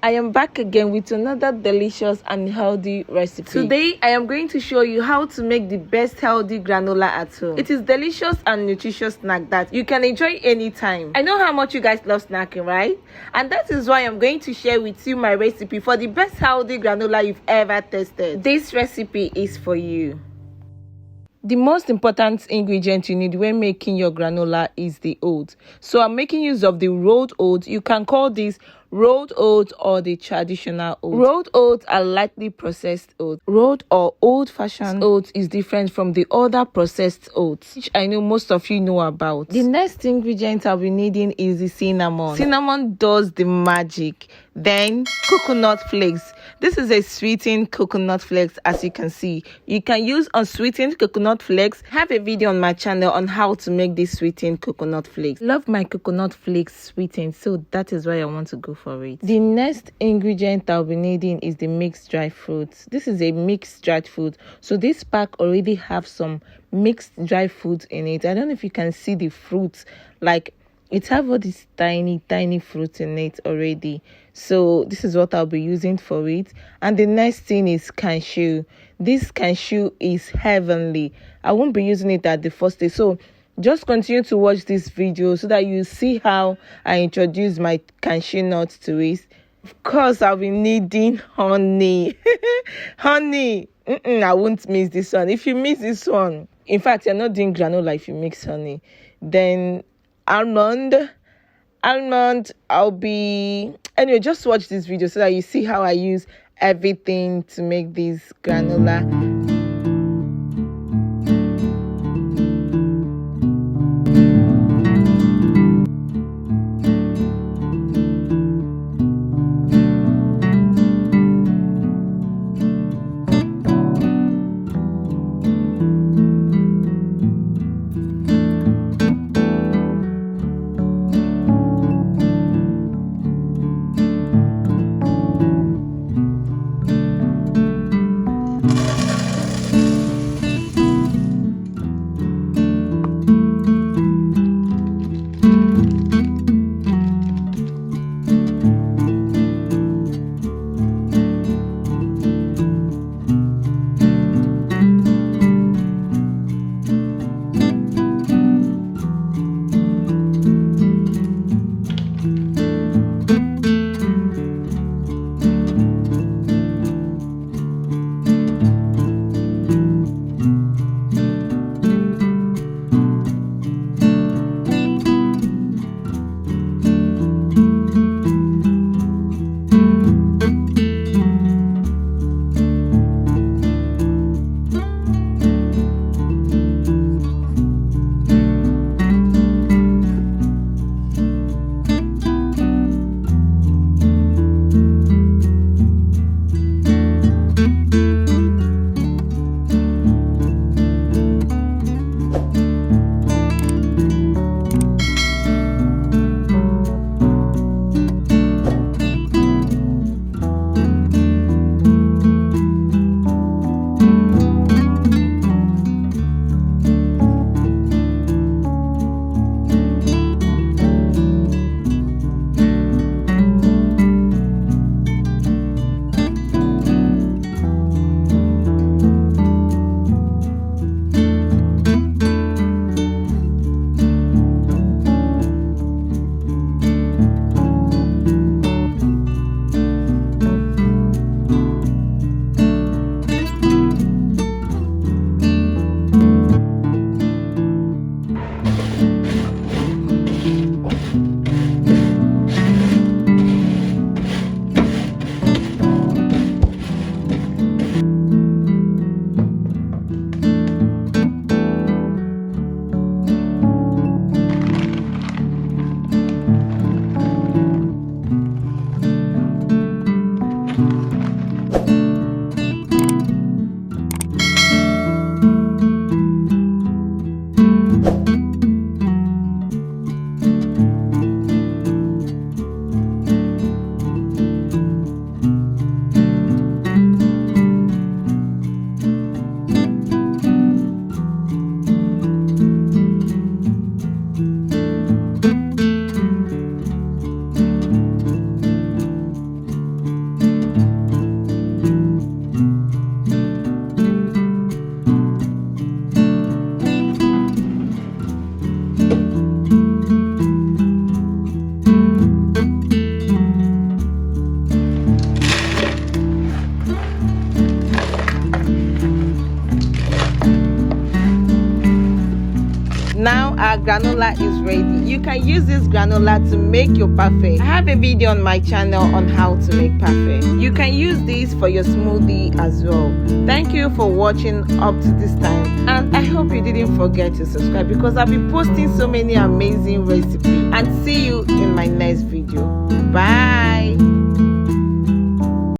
I am back again with another delicious and healthy recipe. Today, I am going to show you how to make the best healthy granola at home. It is delicious and nutritious snack that you can enjoy anytime. I know how much you guys love snacking, right? And that is why I'm going to share with you my recipe for the best healthy granola you've ever tasted. This recipe is for you. The most important ingredient you need when making your granola is the oats. So I'm making use of the rolled oats. You can call this rolled oats or the traditional oats. Rolled oats are lightly processed oats. Rolled or old-fashioned oats is different from the other processed oats, which I know most of you know about. The next ingredient I'll be needing is the cinnamon. Cinnamon does the magic. Then coconut flakes. This is a sweetened coconut flakes, as you can see. You can use unsweetened coconut flakes. I have a video on my channel on how to make this sweetened coconut flakes. Love my coconut flakes sweetened, so that is why I want to go for it. The next ingredient I'll be needing is the mixed dried fruits. This is a mixed dried fruit. So this pack already have some mixed dried fruits in it. I don't know if you can see the fruits, like it have all these tiny fruits in it already. So this is what I'll be using for it. And the next thing is cashew. This cashew is heavenly. I won't be using it at the first day, so just continue to watch this video so that you see how I introduce my cashew nuts to it. Of course, I'll be needing honey. Honey. I won't miss this one. If you miss this one, in fact, you're not doing granola if you mix honey. Then almond, I'll be anyway, just watch this video so that you see how I use everything to make this granola. Now our granola is ready. You can use this granola to make your parfait. I have a video on my channel on how to make parfait. You can use this for your smoothie as well. Thank you for watching up to this time, and I hope you didn't forget to subscribe because I'll be posting so many amazing recipes. And see you in my next video. Bye.